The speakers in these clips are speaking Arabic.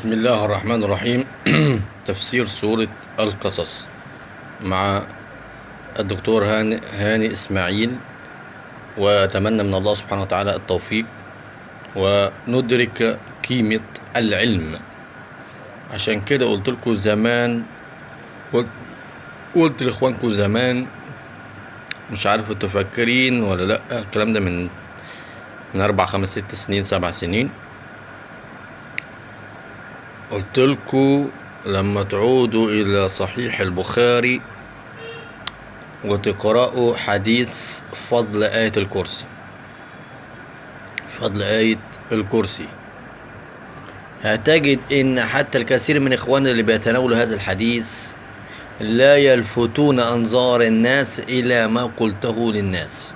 بسم الله الرحمن الرحيم. تفسير سورة القصص مع الدكتور هاني إسماعيل، وأتمنى من الله سبحانه وتعالى التوفيق وندرك قيمة العلم. عشان كده قلت لكم زمان، قلت لإخوانكم زمان، مش عارف انتوا فاكرين ولا لأ. الكلام ده من 4 5 6 سنين 7 سنين. قلت لكم لما تعودوا إلى صحيح البخاري وتقرأوا حديث فضل آية الكرسي، فضل آية الكرسي، هتجد إن حتى الكثير من إخواننا اللي بيتناولوا هذا الحديث لا يلفتون أنظار الناس إلى ما قلته للناس.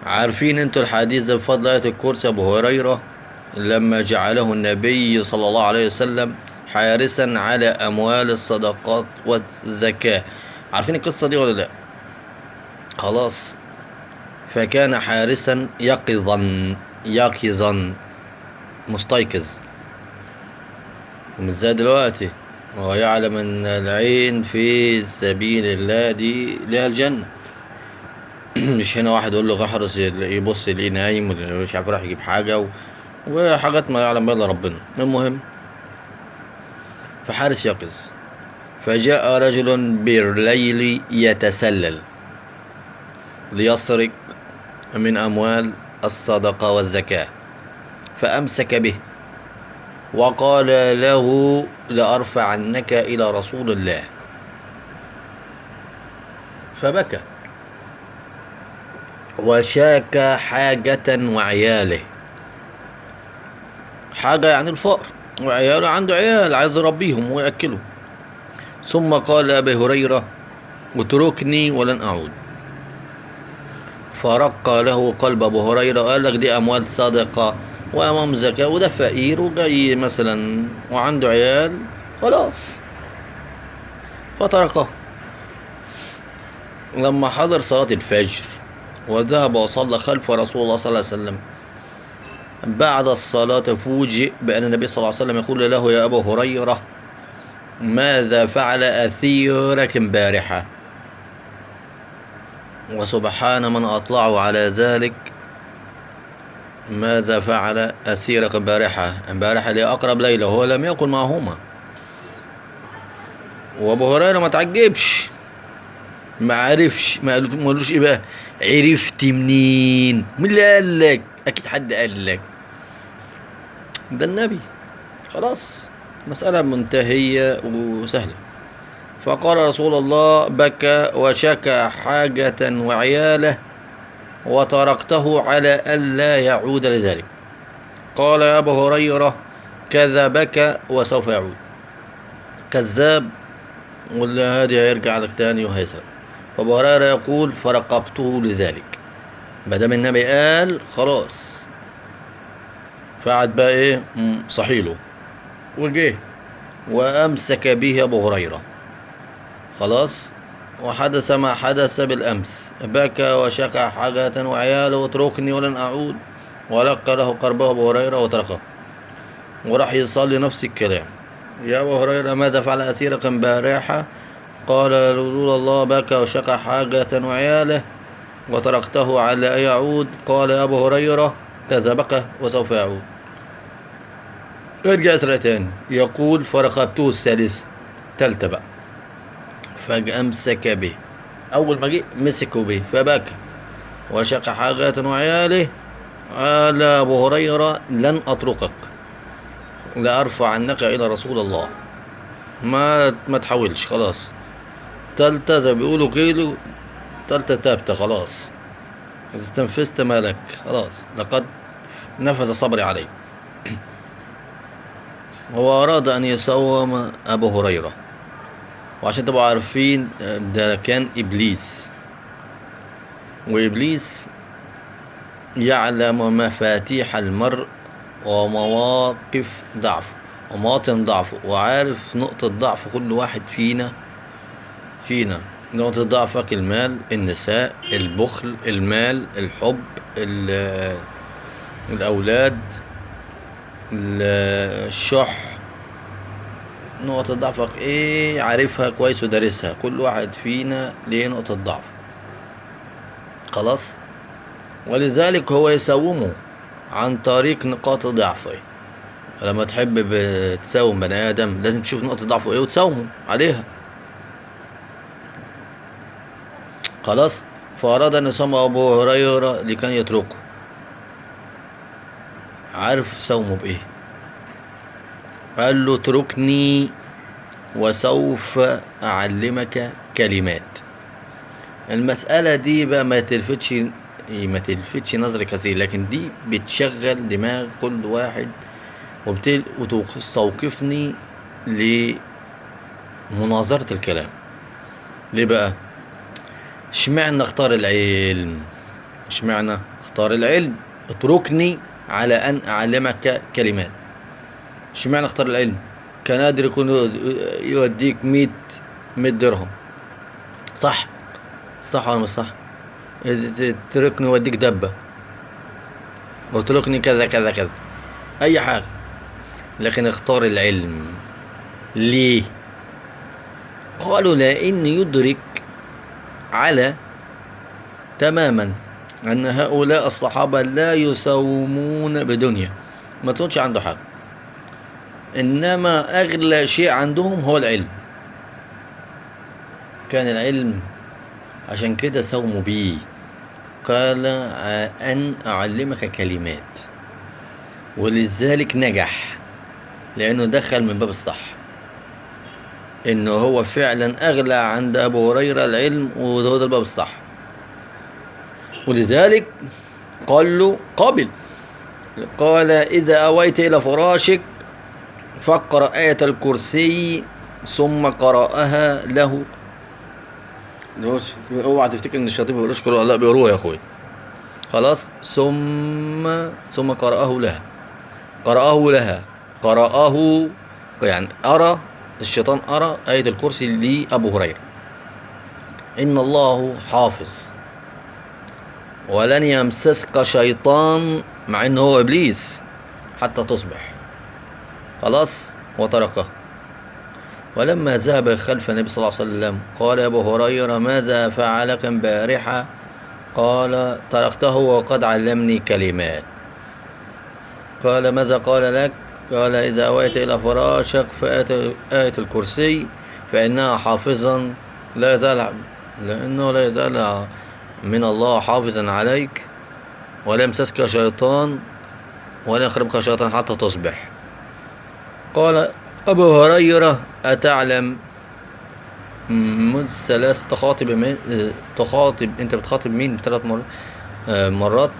عارفين انتوا الحديث ده بفضل آية الكرسي؟ أبو هريرة لما جعله النبي صلى الله عليه وسلم حارسا على أموال الصدقات والزكاة. عارفين القصة دي ولا لا؟ خلاص، فكان حارسا يقظا مستيقظ، ومش زي دلوقتي وهو يعلم ان العين في سبيل الله دي لها الجنة. مش هنا واحد يقول له احرص يبص يلاقيه نايم مش عارف راح يجيب حاجة وحاجات ما يعلم بها الا ربنا. المهم، فحارس يقظ، فجاء رجل بالليل يتسلل ليسرق من أموال الصدقة والزكاة، فأمسك به وقال له لأرفعنك إلى رسول الله، فبكى وشاك حاجة وعياله. حاجة يعني الفقر، وعياله عنده عيال عايز يربيهم ويأكلهم. ثم قال لأبي هريرة اتركني ولن أعود، فرق له قلب أبو هريرة وقال لك دي أموال صدقة وأمام زكاة، وده فقير وجاي مثلا وعنده عيال، خلاص فتركه. لما حضر صلاة الفجر وذهب وصلى خلف رسول الله صلى الله عليه وسلم، بعد الصلاة فوجئ بأن النبي صلى الله عليه وسلم يقول له يا أبا هريرة ماذا فعل أثيرك امبارحة؟ وسبحان من أطلعه على ذلك. ماذا فعل أسيرك امبارحة؟ امبارحة لأقرب ليلة هو لم يكن معهما. وأبو هريرة ما تعجبش، ما عرفش، ما قالوش إيه بقى؟ عرفت منين؟ مين اللي قال لك؟ أكيد حد قال لك، ده النبي. خلاص، مسألة منتهية وسهلة. فقال رسول الله بكى وشكى حاجة وعياله وتركته على ألا يعود لذلك. قال يا أبا هريرة كذبك وسوف يعود، كذاب، ولا هادي هيرجع لك تاني وهيسر. فأبو هريرة يقول فرقبته لذلك، مادام النبي قال خلاص. فقعد بقى ايه صحيله وجه وأمسك به أبو هريرة. خلاص، وحدث ما حدث بالأمس، بكى وشكى حاجة وعياله واتركني ولن أعود، ولقى له قربه أبو هريرة وتركه وراح يصلي نفس الكلام. يا أبو هريرة ماذا فعل أسيرك امبارحة؟ قال رسول الله بكى وشكى حاجة وعياله وتركته على أن يعود. قال يا أبو هريرة كذبك وسوف يعود. يرجع يسرع تاني يقول فرقبته الثالثة، تالتة بقى، فأمسك به. أول ما جه مسكوا به فبكى وشق حاجة وعياله. قال أبو هريرة لن أتركك، لأرفع عنك إلى رسول الله، ما تحاولش. خلاص، تالتة زي بيقولوا كيلو، تالتة تابتة، خلاص استنفذت مالك، خلاص لقد نفذ صبري عليه. هو أراد أن يسوم أبو هريرة، وعشان تبقوا عارفين ده كان إبليس، وإبليس يعلم مفاتيح المرء ومواقف ضعفه ومواطن ضعفه، وعارف نقطة ضعف كل واحد فينا. نقطة ضعفك المال، النساء، البخل، المال، الحب، الأولاد، الشح نقطة ضعفك ايه، عارفها كويس ودارسها. كل واحد فينا ليه نقطة ضعف. خلاص. ولذلك هو يساومه عن طريق نقاط ضعفه. لما تحب تساوم بني ادم لازم تشوف نقطة ضعفه ايه وتساومه عليها. خلاص. فأراد أن يساوم أبو هريرة لكي يتركه. عارف ساومه بإيه؟ قال له اتركني وسوف أعلمك كلمات. المسألة دي بقى ما تلفتش نظر كثير، لكن دي بتشغل دماغ كل واحد وتستوقفني لمناظرة الكلام. ليه بقى؟ اشمعنى اختار العلم؟ اشمعنى اختار العلم؟ اتركني على ان اعلمك كلمات. اشمعنى اختار العلم؟ كان قادر يكون يوديك 100 درهم. صح؟ صح ولا مش صح؟ تركني يوديك دبة، وتركني كذا كذا كذا، اي حاجة. لكن اختار العلم. ليه؟ قالوا لان يدرك على تماما أن هؤلاء الصحابة لا يساومون بدنيا، ما تكونش عنده حاجة، إنما أغلى شيء عندهم هو العلم. كان العلم، عشان كده ساوموا بيه. قال أن أعلمك كلمات. ولذلك نجح، لأنه دخل من باب الصح، إنه هو فعلا أغلى عند أبو هريرة العلم، وهو ده الباب الصح. ولذلك قال له قابل. قال إذا أويت إلى فراشك فاقرأ آية الكرسي ثم قرأها له. اوعى تفتكر ان الشياطين بيقولوش قرأ، لا بيقروها يا اخويا. خلاص. ثم قرأه يعني أرى الشيطان أرى آية الكرسي لأبو هريرة. إن الله حافظ ولن يمسسك شيطان، مع إنه هو إبليس، حتى تصبح. خلاص. وتركه. ولما ذهب خلف النبي صلى الله عليه وسلم قال يا أبو هريرة ماذا فعلك امبارحة؟ قال تركته وقد علمني كلمات. قال ماذا قال لك؟ قال إذا أويت إلى فراشك فآت آية الكرسي فإنها حافظا لا يزال، لأنه لا يزال من الله حافظا عليك، ولا يمسسك شيطان ولا يخربك شيطان حتى تصبح. قال أبو هريرة أتعلم منذ 3 تخاطب أنت بتخاطب مين 3 مرات؟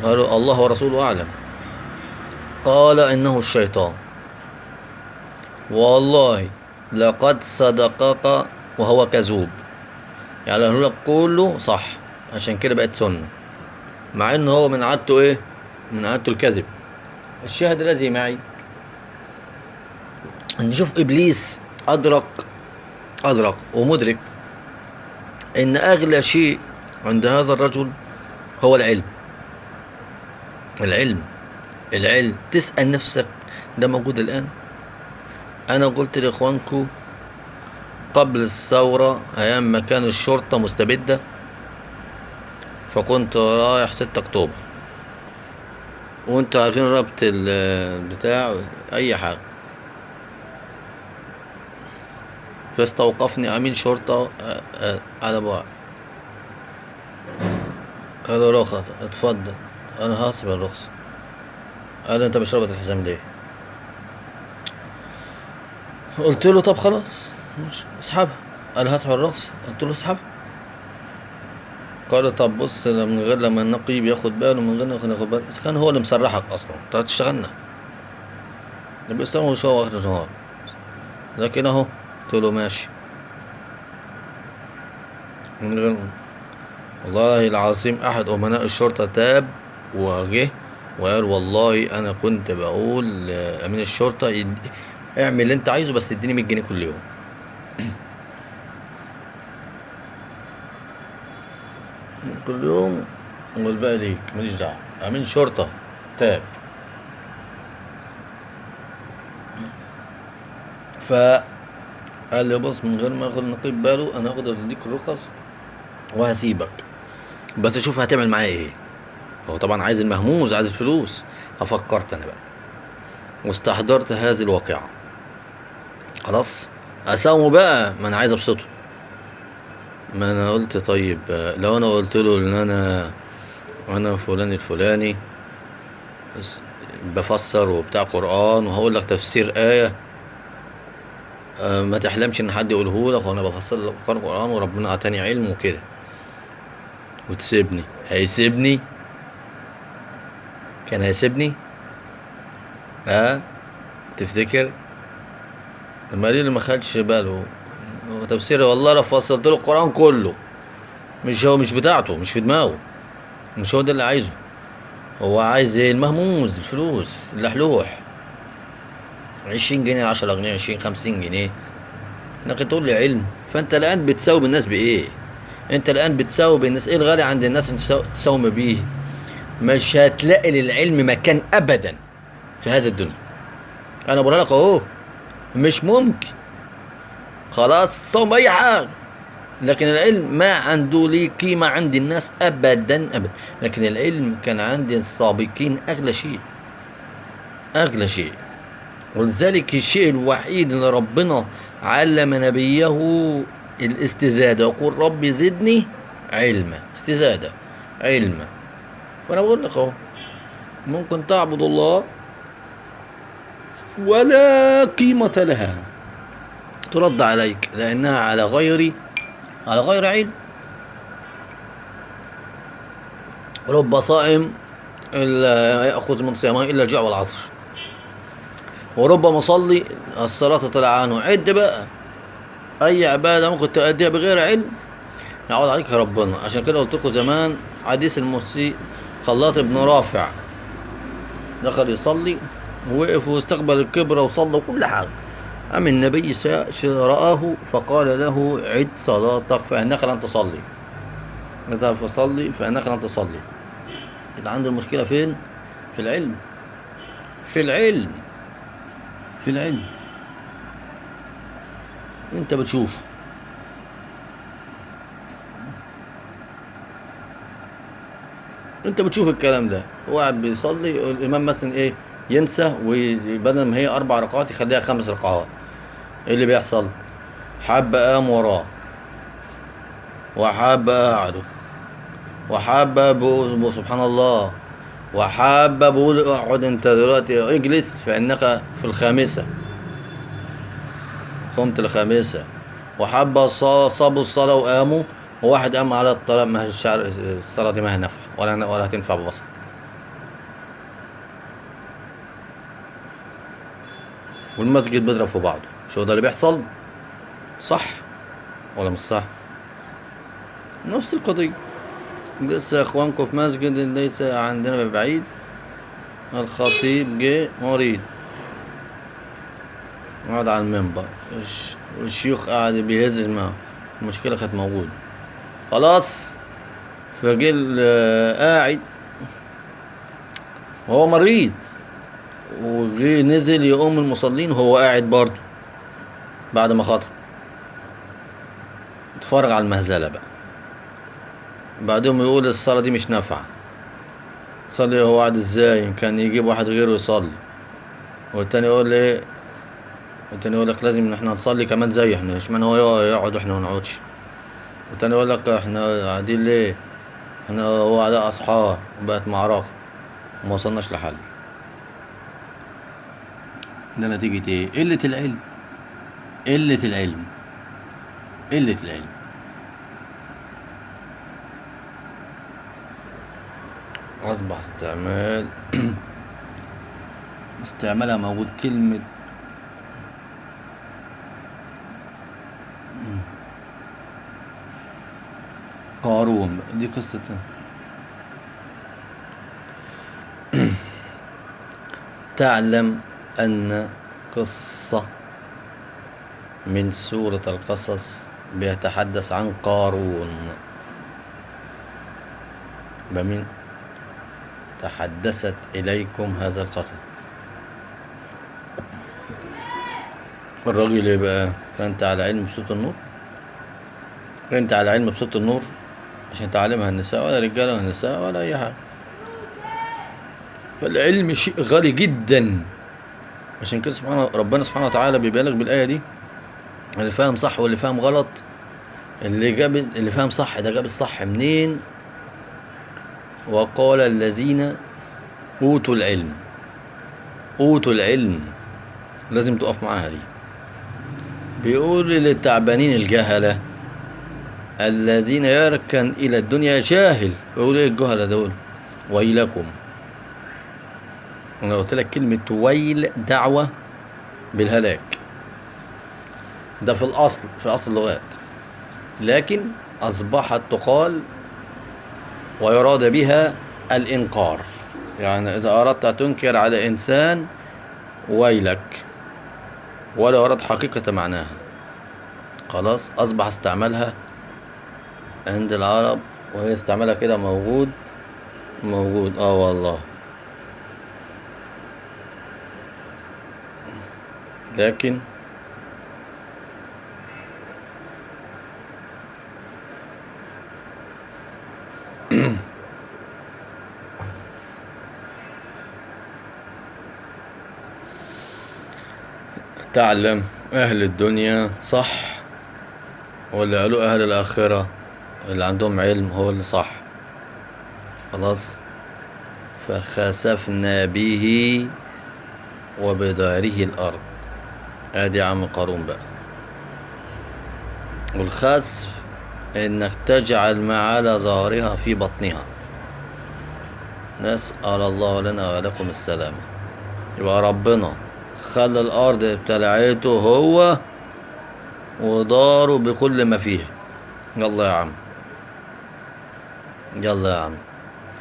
قالوا الله ورسوله أعلم. قال إنه الشيطان، والله لقد صدقك وهو كذوب. يعني قالوا لك كله صح، عشان كده بقت سنة، مع إنه هو من عادته إيه؟ من عادته الكذب. الشاهد الذي معي أن نشوف إبليس أدرك ومدرك إن أغلى شيء عند هذا الرجل هو العلم. العلم. تسأل نفسك ده موجود الآن؟ أنا قلت لإخوانكم قبل الثورة أيام ما كان الشرطة مستبدة، فكنت رايح 6 أكتوبر، وانتوا عارفين ربط البتاع أي حاجة. فاستوقفني أمين شرطة على بعد، قال له رخص اتفضل. أنا هاسب الرخصة. قال أنت مش رابط الحزام ليه؟ قلت له طب خلاص ماشي اسحبها. قال هسحب الرخصة. قلت له اسحبها. قال طب بص، من غير لما النقيب ياخد باله، من غير ما ياخد باله، إذا كان هو اللي مسرحك أصلا أنت هتشتغلنا. اللي بيستلموا شو آخر النهار، لكن أهو. قلت له ماشي. من غير والله العظيم أحد أمناء الشرطة تاب وجه وقال والله أنا كنت بقول لأمين الشرطة اعمل اللي أنت عايزه بس اديني 100 جنيه كل يوم. كل يوم والباقي ليك ماليش دعوة. أمين شرطة تاب. فقال لي بص، من غير ما ياخد نقيب باله انا هاخد اديك الرخص وهسيبك، بس شوف هتعمل معايا ايه. هو طبعا عايز المهموز، عايز الفلوس. ففكرت انا بقى واستحضرت هذه الواقعة. خلاص اساومه بقى، ما انا عايز ابسطه. ما انا قلت طيب لو انا قلت له ان انا فلان الفلاني بس بفسر وبتاع قرآن، وهقول لك تفسير آية ما تحلمش ان حد يقوله لك، وانا بفسر لك قرآن وربنا اعطاني علم وكده، وتسيبني. هيسيبني؟ كان هيسيبني؟ ها؟ تفتكر؟ لما ليه اللي ما خدش باله؟ هو تفسيري والله لو فسرت له القرآن كله، مش هو مش بتاعته، مش في دماغه، مش هو ده اللي عايزه. هو عايز ايه؟ المهموز، الفلوس، اللحلوح. 20 جنيه، 10 جنيه، 20 50 جنيه. انك تقول لي علم؟ فانت الان بتساوي الناس بايه؟ انت الان بتساوي الناس ايه؟ الغالي عند الناس انت تساوم بيه. مش هتلاقي للعلم مكان ابدا في هذه الدنيا. انا بقول لك اهو، مش ممكن. خلاص صوم اي حاجه، لكن العلم ما عنده ليه قيمه عند الناس ابدا ابدا. لكن العلم كان عند السابقين اغلى شيء، اغلى شيء. ولذلك الشيء الوحيد اللي ربنا علم نبيه الاستزاده، يقول رب زدني علما. استزاده، علما. وانا بقول لك اهو، ممكن تعبد الله ولا قيمة لها، ترد عليك لأنها على غير علم. رب صائم إلا يأخذ من صيامه إلا الجوع والعطش، ورب مصلي الصلاة طلع عنه. عد بقى أي عبادة ممكن تأديها بغير علم يعود عليك ربنا. عشان كده قلت لكم زمان حديث المسيء خلاط ابن رافع، دخل يصلي ووقف واستقبل الكبرى وصلى وكل حاجة. أم النبي رآه فقال له عد صلاتك فإنك لن تصلي، اذهب فصلي فإنك لن تصلي. يبقى عندي المشكلة فين؟ في العلم، في العلم، في العلم. انت بتشوف، انت بتشوف الكلام ده. هو قاعد بيصلي الامام مثلا ايه، ينسى وبدل ما هي 4 ركعات يخليها 5 ركعات. ايه اللي بيحصل؟ حب قام وراه، وحب قعده، وحب بقول سبحان الله، وحب بقول اقعد انت دلوقتي اجلس فانك في الخامسة، قمت الخامسة. وحب صابوا الصلاة وقاموا، وواحد قام على الطلاق. ما هي الصلاة دي ما هي نافعة ولا هتنفع ببصر. والمسجد بيضرب في بعضه. شو ده اللي بيحصل؟ صح ولا مش صح؟ نفس القضية. لسه يا اخوانكم في مسجد ليس عندنا ببعيد، الخطيب جه مريض قعد على المنبر، والشيوخ قاعد بيهز معاه. المشكلة كانت موجودة خلاص. فجه قاعد وهو مريض، وجه نزل يقوم المصلين وهو قاعد برضه بعد ما خطب. اتفرج على المهزلة بقى. بعدهم يقول الصلاة دي مش نافعة. صلي هو قاعد ازاي؟ كان يجيب واحد غيره يصلي. والتاني يقول ايه؟ والتاني يقول لك لازم ان احنا نصلي كمان زيه. احنا اشمعنى هو يقعد واحنا ما نقعدش؟ والتاني يقول لك احنا قاعدين ليه؟ احنا هو على اصحاب. بقت معركة وما وصلناش لحل. ده نتيجة ايه؟ قلة العلم، قلة العلم، قلة العلم. أصبح استعمالها موجود. كلمة قارون دي قصة تعلم أن قصة من سورة القصص بيتحدث عن قارون. بمن تحدثت إليكم هذا القصص؟ الراجل ايه بقى؟ فانت على علم بصوت النور، انت على علم بصوت النور عشان تعلمها النساء، ولا رجاله ولا نساء ولا اي حاجه. فالعلم شيء غالي جدا. عشان كده ربنا سبحانه وتعالى بيبالغ بالايه دي. اللي فاهم صح واللي فاهم غلط. اللي فاهم صح ده جاب الصح منين؟ وقال الذين اوتوا العلم. اوتوا العلم لازم تقف معاها دي. بيقول للتعبانين الجهله الذين يركن الى الدنيا جاهل. بيقول ايه الجهله دول؟ ويلكم. انا قلت لك كلمه ويل دعوه بالهلاك. ده في الاصل، في اصل اللغات، لكن اصبحت تقال ويراد بها الانكار. يعني اذا اردت تنكر على انسان ويلك، ولا ورد حقيقة معناها. خلاص اصبح استعمالها عند العرب، وهي استعمالها كده موجود. موجود والله. لكن تعلم اهل الدنيا صح، ولا قالوا اهل الاخرة اللي عندهم علم هو اللي صح. خلاص. فخسفنا به وبداره الارض. ادي عم قارون بقى. والخسف انك تجعل ما على ظهرها في بطنها. نسأل الله لنا ولكم السلامة. يبقى ربنا خلى الارض ابتلعته هو وداره بكل ما فيها. يلا يا عم، يلا يا عم.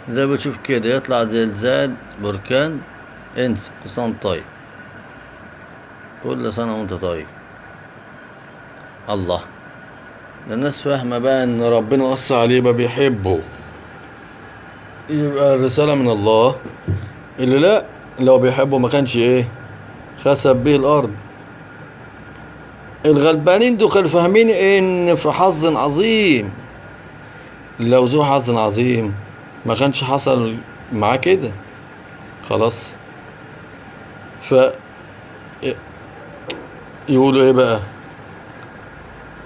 زي ما بتشوف كده يطلع زلزال بركان، انسى. كل سنة وانت طيب، كل سنة وانت طيب. الله. ده الناس فاهمة بقى ان ربنا وصى عليه بقى بيحبه، يبقى الرسالة من الله. اللي لا، لو بيحبه ما كانش ايه خسف به الارض. الغلبانين دول كانوا فاهمين ان في حظ عظيم. لو ذو حظ عظيم ما كانش حصل معاه كده. خلاص. ف يقولوا ايه بقى؟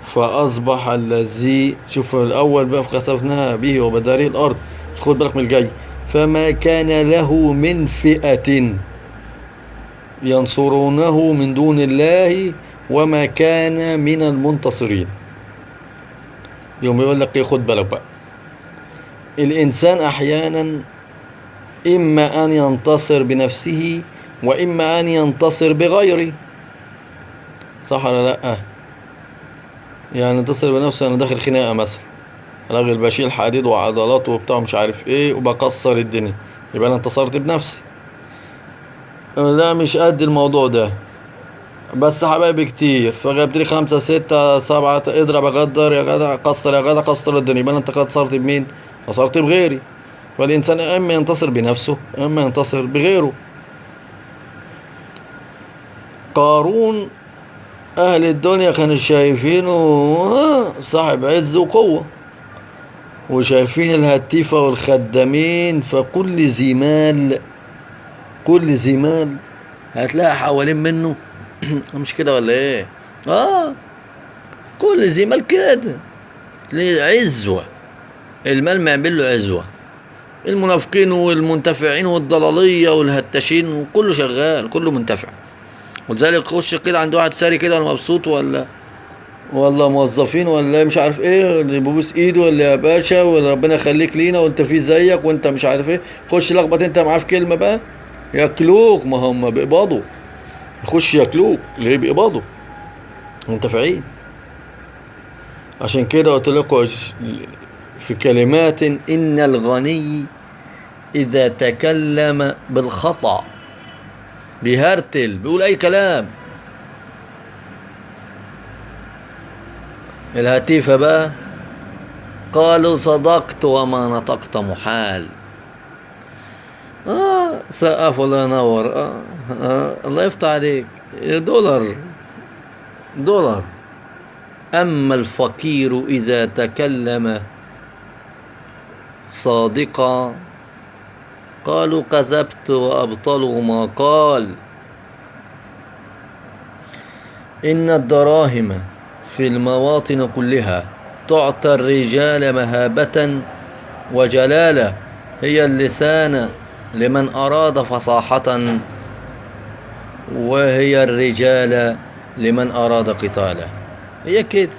فاصبح الذي، شوف الاول بقى فخسفناها به وبداره الارض. خد بالك من الجاي. فما كان له من فئة ينصرونه من دون الله وما كان من المنتصرين. يوم يقول لك ايه؟ خد بالك بقى. الانسان احيانا اما ان ينتصر بنفسه واما ان ينتصر بغيره. صح ولا لا؟ يعني ينتصر بنفسه، انا داخل خناقه مثلا، راجل بشيل حديد وعضلات وبتاع مش عارف ايه وبكسر الدنيا، يبقى انا انتصرت بنفسي. لا مش قد الموضوع ده، بس حبايبي كتير فجبت لي 5 6 7، اضرب اقدر يا جدع، كسر يا جدع، كسر الدنيا، يبقى انت كسرت بمين؟ كسرت بغيري. فالانسان اما ينتصر بنفسه اما ينتصر بغيره. قارون اهل الدنيا كانوا شايفينه صاحب عز وقوة، وشايفين الهتيفة والخدامين، فكل ذي مال، كل ذي مال هتلاقي حوالين منه. مش كده ولا ايه؟ اه، كل ذي مال كده ليه عزوة. المال ما يعمل له عزوة. المنافقين والمنتفعين والضلالية والهتاشين وكله شغال، كله منتفع. ولذلك خش كده عند واحد ساري كده ولا مبسوط، ولا موظفين ولا مش عارف ايه، اللي بيبوس ايده ولا يا باشا ولا ربنا يخليك لينا وانت في زيك وانت مش عارف ايه، خش لخبط انت معاه في كلمة بقى ياكلوك. ما هم بيقبضوا، يخش ياكلوك ليه؟ بيقبضوا منتفعين. عشان كده قلت لكم في كلمات ان الغني اذا تكلم بالخطأ بيهرتل، بيقول اي كلام. الهتيفة بقى قالوا صدقت وما نطقت محال. سقف ولا ينور. الله يفتح عليك يا دولار. دولار. أما الفقير إذا تكلم صادقا قالوا كذبت وأبطلوا ما قال. إن الدراهم في المواطن كلها تعطى الرجال مهابة وجلالة، هي اللسان لمن أراد فصاحة، وهي الرجال لمن أراد قتالا. هي كده،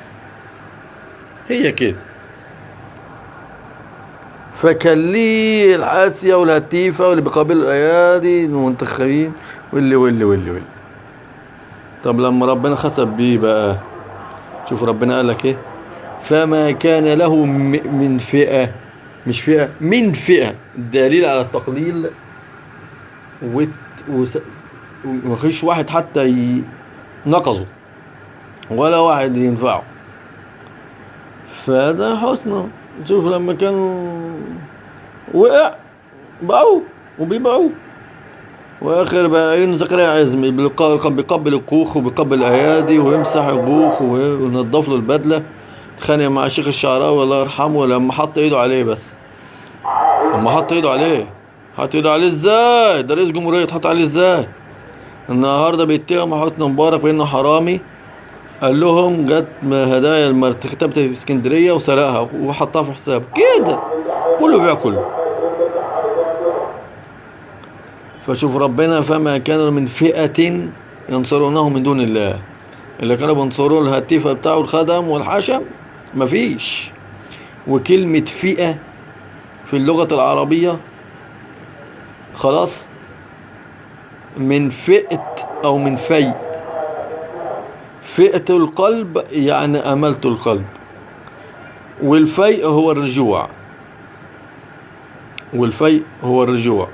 هي كده. فكان لي الحاسية والهتيفة واللي بيقابلوا الأيادي المنتخبين واللي. طب لما ربنا خسف بيه بقى، شوف ربنا قال لك ايه: فما كان له من فئة، مش فئة، من فئة، دليل على التقليل. ومفيش واحد حتى نقصه ولا واحد ينفعه. فده حسنه. شوف لما كانوا وقع باعوه وبيبيعوه. واخر بقى عيون زكريا عزمي بيقبل الكوخ وبيقبل الايادي ويمسح الجوخ وينضف له البدله. اتخانق مع الشيخ الشعراوي الله يرحمه لما حط ايده عليه. بس لما حط ايده عليه، حط ايده عليه ازاي؟ ده رئيس جمهوريه، تحط عليه ازاي؟ النهارده بيتهم حسني مبارك بانه حرامي. قال لهم جت هدايا كتابة اسكندريه وسرقها وحطها في حسابه كده. كله بيع كله. فشوف ربنا: فما كان من فئة ينصرونه من دون الله. اللي كانوا بينصروا الهتيفة بتاعه الخدم والحشم مفيش. وكلمة فئة في اللغة العربية خلاص من فئة أو من فيء. فئة القلب يعني أملت القلب، والفيء هو الرجوع. والفيء هو الرجوع.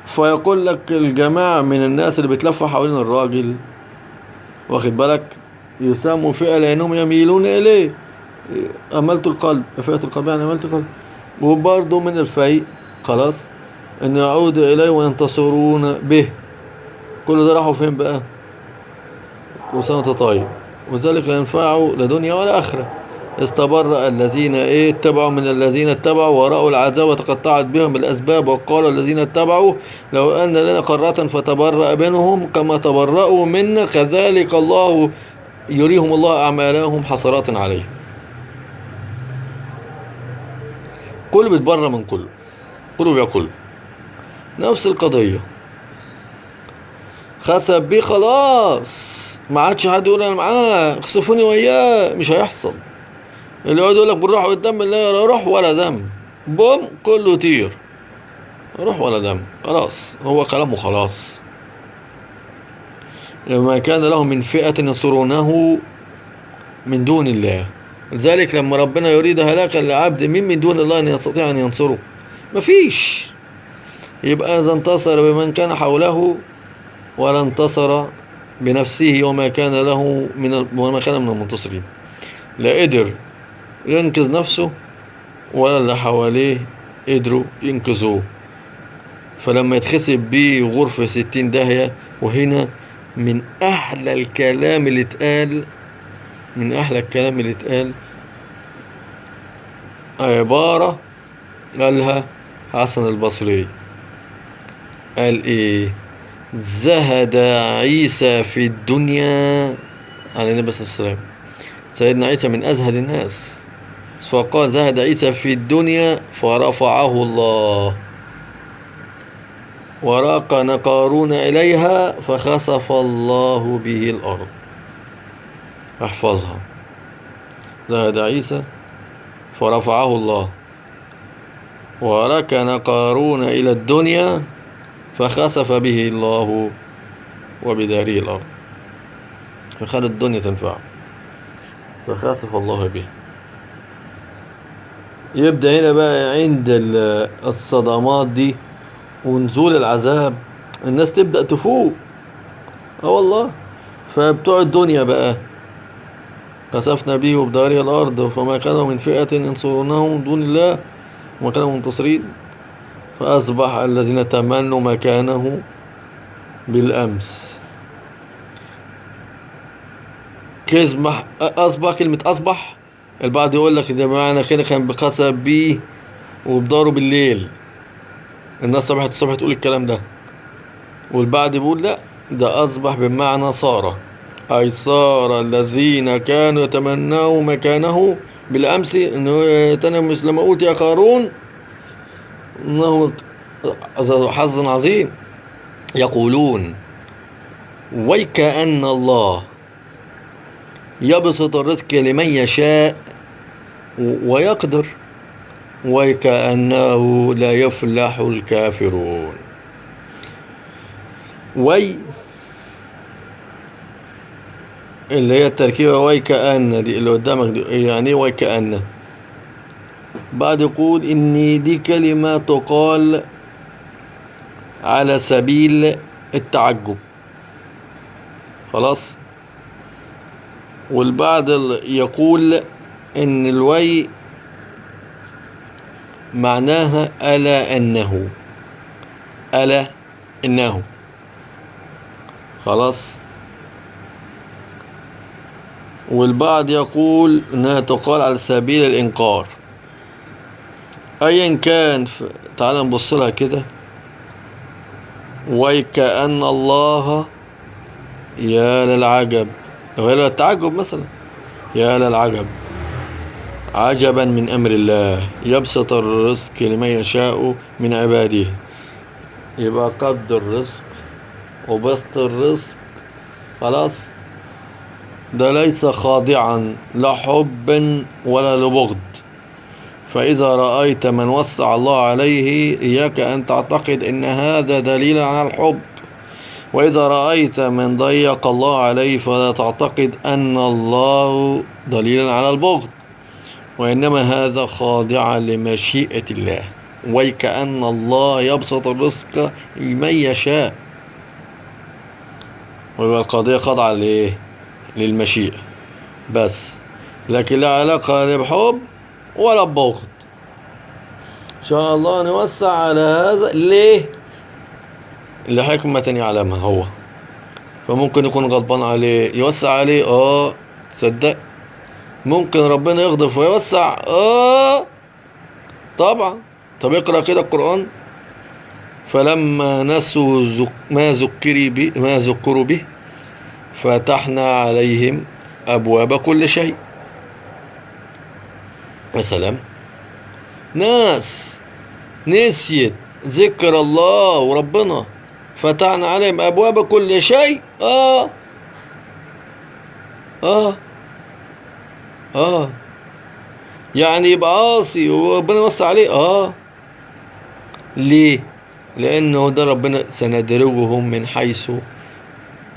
فيقول لك الجماعة من الناس اللي بتلف حوالين الراجل، واخد بالك، يسموا فئة لأنهم يميلون إليه. أملت القلب، فئة القلب يعني أملت القلب. وبرضه من الفيء خلاص أن يعود إليه وينتصرون به. كل ده راحوا فين بقى؟ وسنة طيب. وذلك لا ينفعه لا دنيا ولا آخرة. استبرأ الذين اتبعوا من الذين اتبعوا ورأوا العذاب وتقطعت بهم الأسباب. وقال الذين اتبعوا لو أن لنا قرة فتبرأ منهم كما تبرأوا منا كذلك الله يريهم الله أعمالهم حسرات عليهم. كله بيتبرأ من كله، كله بيأكل. نفس القضية. خسف بيه خلاص، ما عادش حد يقول انا معاه خسفوني وياه، مش هيحصل. اللي يقعد يقول لك بالروح والدم، لا روح ولا دم، بوم كله طير. روح ولا دم، خلاص هو كلامه خلاص. لما كان له من فئة ينصرونه من دون الله. لذلك لما ربنا يريد هلاكا لعبد من دون الله ان يستطيع ان ينصره مفيش. يبقى اذا انتصر بمن كان حوله ولا انتصر بنفسه وما كان له وما كان من المنتصرين. لا قدر ينقذ نفسه ولا اللي حواليه قدروا ينقذوه. فلما يتخسب بيه غرفة 60 داهية. وهنا من أحلى الكلام اللي اتقال، من أحلى الكلام اللي اتقال عبارة قالها حسن البصري. قال ايه: زهد عيسى في الدنيا على النبي صلى الله عليه وسلم. سيدنا عيسى من أزهد الناس. فقال: زهد عيسى في الدنيا فرفعه الله، وراق قارون إليها فخسف الله به الأرض. احفظها: زهد عيسى فرفعه الله، وركن قارون إلى الدنيا فخسف به الله وبداره الأرض. فخلت الدنيا تنفعه فخسف الله به. يبدأ هنا بقى عند الصدمات دي ونزول العذاب الناس تبدأ تفوق. والله. فبتوع الدنيا بقى خسفنا به وبداره الأرض فما كان من فئة ينصرونه من دون الله وما كانوا منتصرين. فأصبح الذين تمنوا مكانه بالأمس كزمح اصبح، كلمة اصبح البعض يقول لك ده معنى كده كان بقسم بيه وبداره بالليل، الناس صبحت الصبح تقول الكلام ده. والبعض بيقول لا، ده اصبح بمعنى صار، اي صار الذين كانوا يتمنوا مكانه بالامس انه يغتنم مثل ما اوتي قارون انه حظ عظيم. يقولون ويكأن الله يبسط الرزق لمن يشاء ويقدر، وكأنه لا يفلح الكافرون. وي اللي هي التركيبة ويكأن دي اللي قدامك دي، يعني ايه ويكأن؟ بعد يقول إن دي كلمة تقال على سبيل التعجب، خلاص. والبعض يقول إن الوي معناها ألا أنه، ألا إنه، خلاص. والبعض يقول إنها تقال على سبيل الإنكار. أيا كان تعال نبص لها كده. ويكأن الله، يا للعجب، غير التعجب مثلا، يا للعجب، عجبا من أمر الله يبسط الرزق لمن يشاء من عباده. يبقى قبض الرزق وبسط الرزق، خلاص، ده ليس خاضعا لا حب ولا لبغض. فإذا رأيت من وسع الله عليه إياك أن تعتقد أن هذا دليل على الحب، وإذا رأيت من ضيق الله عليه فلا تعتقد أن الله دليلا على البغض، وإنما هذا خاضعا لمشيئة الله. ويكأن الله يبسط الرزق لمن يشاء، ويبقى القضية خاضعة لإيه؟ للمشيئة بس، لكن لا علاقة لا بحب ولا ببغض. إن شاء الله نوسع على هذا ليه؟ لحكمة يعلمها هو، فممكن يكون غضبان عليه يوسع عليه، تصدق ممكن ربنا يغضب ويوسع، طبعا. طب اقرأ كده القرآن. فلما نسوا ما ذكروا به فتحنا عليهم أبواب كل شيء. مثلا ناس نسيت ذكر الله وربنا، فتحنا عليهم أبواب كل شيء. آه يعني يبقى عاصي وربنا يوسع عليه. ليه؟ لأنه ده ربنا سندرجهم من حيث،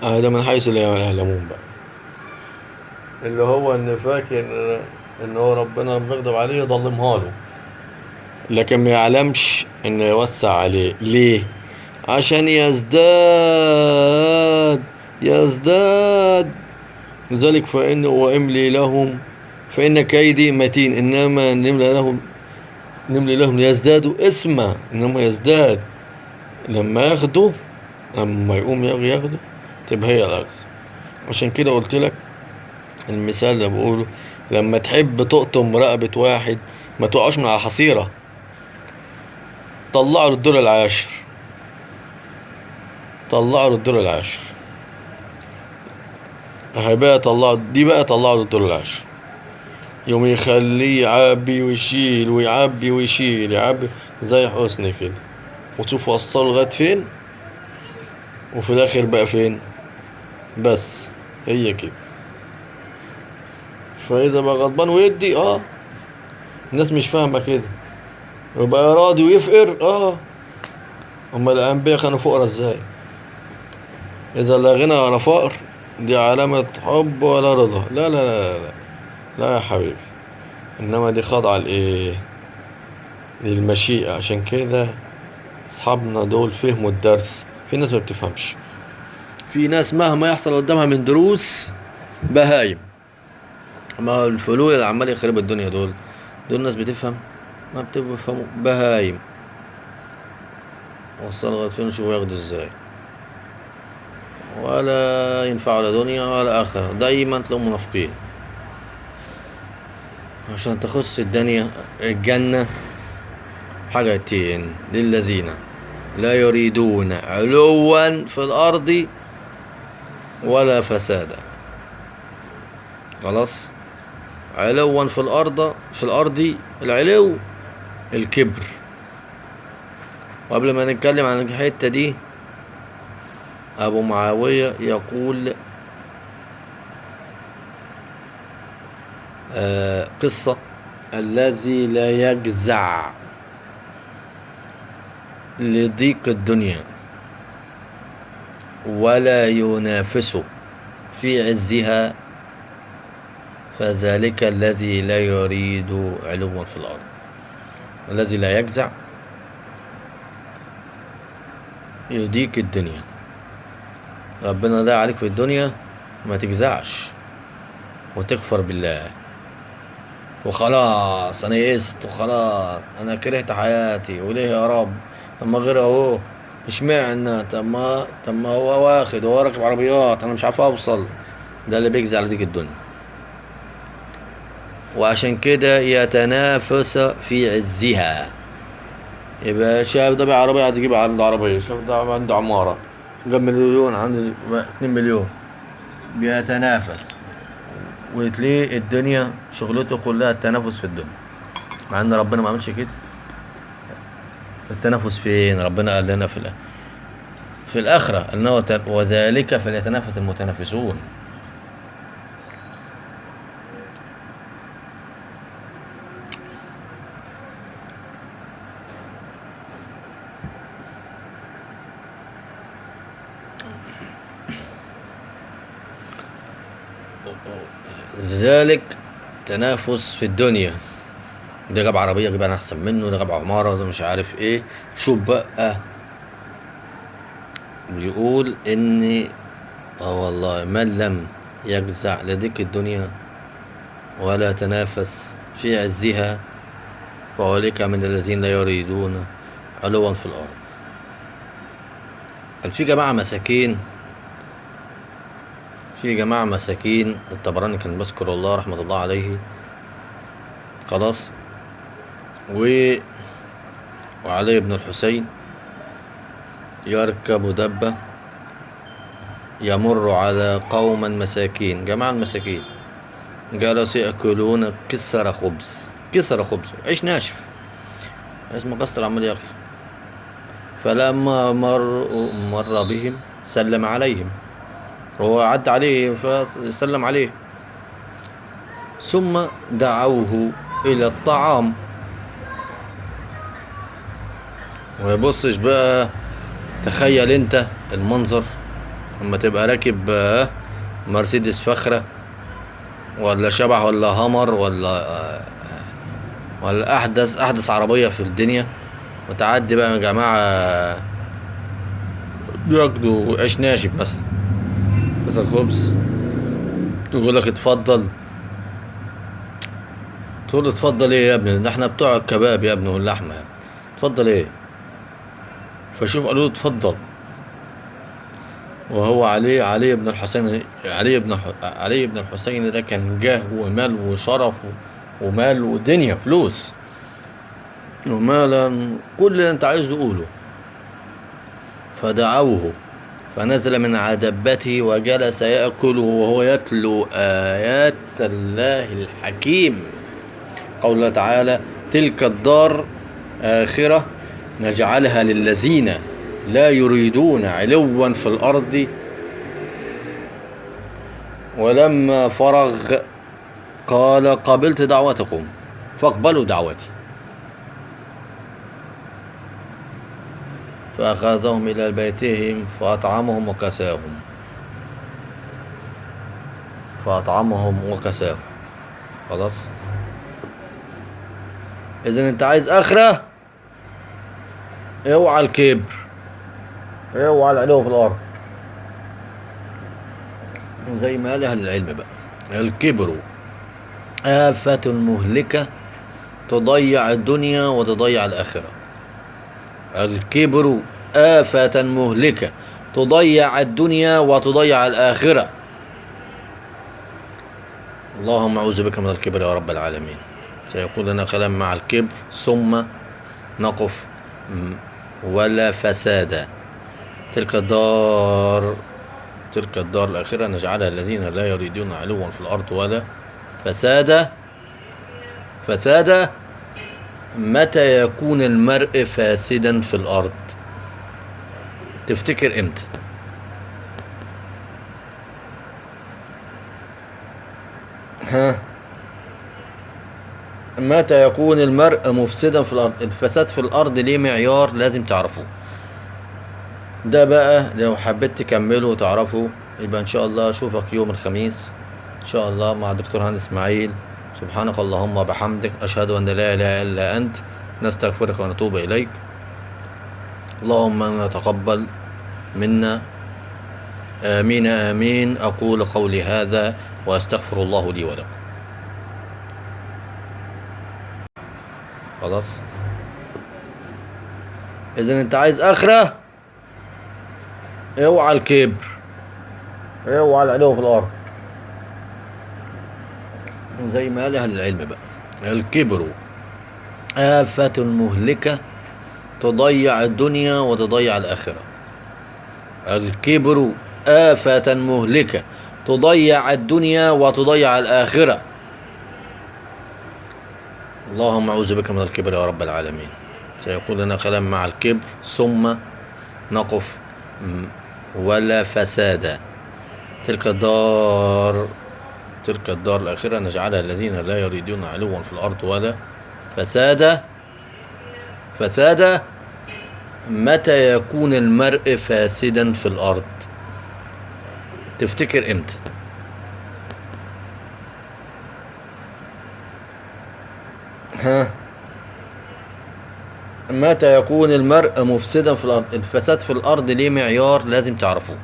ده من حيث لا يعلمون بقى، اللي هو إن فاكر إن هو ربنا بيغضب عليه يضلمها له، لكن ما يعلمش إنه يوسع عليه. ليه؟ عشان يزداد. لذلك فإن وإملي لهم فإن كيدي متين، إنما نملي لهم ليزدادوا إثما، إنما يزداد لما ياخدوا، لما يقوم ياخدوا تبقى هي الأخذ. عشان كده قلت لك المثال اللي بقوله، لما تحب تقطم رقبة واحد ما تقعش من على الحصيرة، طلعوا للدور العاشر، هيبقى طلعوا للدور العاشر، يوم يخليه يعبي ويشيل ويعبي ويشيل يعبي زي حسني كده، وتشوف وصله لغاية فين وفي الآخر بقى فين. بس هي كده. فإذا بقى غضبان ويدي، الناس مش فاهمة كده، يبقى راضي ويفقر. هما الأنبياء كانوا فقراء ازاي؟ إذا لا غنى ولا فقر دي علامة حب ولا رضا. لا لا لا لا, لا يا حبيبي، إنما دي خاضعة لإيه؟ للمشيئة. عشان كده أصحابنا دول فهموا الدرس. في ناس ما بتفهمش، في ناس مهما يحصل قدامها من دروس بهايم. ما الفلول اللي عمال يخرب الدنيا دول ناس بتفهم؟ ما بتفهموا، بهايم. وصلوا لغاية فين؟ شوفوا ياخدوا ازاي. ولا ينفع لا دنيا ولا آخرة، دايما تلاقوا منافقين. عشان تخص الدنيا الجنة حاجتين للذين لا يريدون علوا في الأرض ولا فسادا. خلاص، علوا في الأرض العلو الكبر. وقبل ما نتكلم عن الحتة دي، أبو معاوية يقول قصة: الذي لا يجزع لضيق الدنيا ولا ينافسه في عزها فذلك الذي لا يريد علوا في الأرض. الذي لا يجزع يضيق الدنيا، ربنا لا عليك في الدنيا، ما تجزعش وتكفر بالله وخلاص انا يئست وخلاص انا كرهت حياتي وليه يا رب، طب ما غير اهو، اشمعنى، طب ما هو واخد، هو راكب عربيات انا مش عارف اوصل. ده اللي بيجزع على ديك الدنيا. وعشان كده يتنافس في عزها. يبقى شايف ده بيع عربية عايز يجيب عنده عربية، شايف ده عنده عمارة جاب مليون عنده 2 مليون، بيتنافس. وتلاقي الدنيا شغلته كلها التنافس في الدنيا، مع ان ربنا ما عملش كده. التنافس فين؟ ربنا قال لنا في الآخرة انه وذلك فليتنافس المتنافسون. ذلك تنافس في الدنيا، ده جاب عربية جيب انا احسن منه، ده جاب عمارة، ده مش عارف ايه. شوف بقى، بيقول ان والله من لم يجزع لضيق الدنيا ولا تنافس في عزها فأولئك من الذين لا يريدون علوا في الأرض. كان في جماعة مساكين الطبراني كان بذكر الله رحمة الله عليه. خلاص، وعلي بن الحسين يركب دبة يمر على قوما مساكين، جماعة المساكين جلسوا يأكلون كسر خبز، عيش ناشف، عيش مكسر عمال ياكل. فلما مر بهم سلم عليهم، هو عدى عليه فسلم عليه، ثم دعوه إلى الطعام. ويبصش بقى، تخيل انت المنظر لما تبقى راكب مرسيدس فخرة ولا شبح ولا همر ولا احدث عربية في الدنيا، وتعدي بقى يا جماعة بياكلوا عيش ناشف مثلا كسر خبز، يقول لك اتفضل، تقول اتفضل ايه يا ابني، ده احنا بتوع الكباب يا ابني واللحمة يا ابني. اتفضل ايه؟ فشوف قالوا له اتفضل، وهو علي بن الحسين، علي بن الحسين ده كان جاه ومال وشرف ومال ودنيا فلوس ومالا، كل اللي انت عايز تقوله. فدعوه فنزل من على دبته وجلس يأكل وهو يتلو آيات الله الحكيم. قوله تعالى: تلك الدار آخرة نجعلها للذين لا يريدون علوا في الأرض. ولما فرغ قال: قبلت دعوتكم فاقبلوا دعوتي. فأخذهم إلى بيتهم فأطعمهم وكساهم. خلاص، إذا أنت عايز آخرة، اوعى الكبر، اوعى العلو في الأرض. زي ما قال أهل العلم بقى: الكبر آفة مهلكة تضيع الدنيا وتضيع الآخرة. الكبر آفة مهلكة تضيع الدنيا وتضيع الآخرة. اللهم أعوذ بك من الكبر يا رب العالمين. سيكون لنا كلام مع الكبر ثم نقف ولا فساد. تلك الدار الآخرة نجعلها الذين لا يريدون علوا في الأرض ولا فسادا. متى يكون المرء فاسدا في الأرض؟ تفتكر امتى؟ ها، متى يكون المرء مفسدا في الأرض؟ الفساد في الأرض ليه معيار لازم تعرفوه. ده بقى لو حبيت تكمله وتعرفه يبقى إن شاء الله أشوفك يوم الخميس إن شاء الله مع دكتور هاني إسماعيل. سبحانك اللهم وبحمدك، أشهد أن لا إله إلا أنت، نستغفرك ونتوب إليك. اللهم تقبل منا، آمين آمين. أقول قولي هذا وأستغفر الله لي ولكم. خلاص، إذا أنت عايز آخرة اوعى الكبر، اوعى العلو في الأرض، زي ما قال أهل العلم بقى. الكبر آفة مهلكة تضيع الدنيا وتضيع الآخرة. الكبر آفة مهلكة تضيع الدنيا وتضيع الآخرة. اللهم أعوذ بك من الكبر يا رب العالمين. سيكون لنا كلام مع الكبر ثم نقف ولا فساد. تلك الدار الآخرة نجعلها الذين لا يريدون علوا في الأرض ولا فسادا. متى يكون المرء فاسدا في الأرض؟ تفتكر امتى؟ ها، متى يكون المرء مفسدا في الأرض؟ الفساد في الأرض ليه معيار لازم تعرفوه.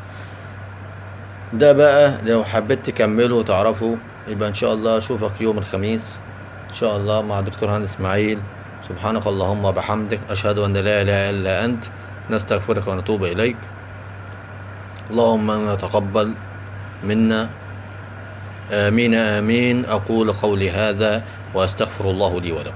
ده بقى لو حبيت تكمله وتعرفه يبقى إن شاء الله أشوفك يوم الخميس إن شاء الله مع دكتور هاني إسماعيل. سبحانك اللهم وبحمدك، أشهد أن لا إله إلا أنت، نستغفرك ونتوب إليك. اللهم تقبل منا، آمين آمين. أقول قولي هذا وأستغفر الله لي ولكم.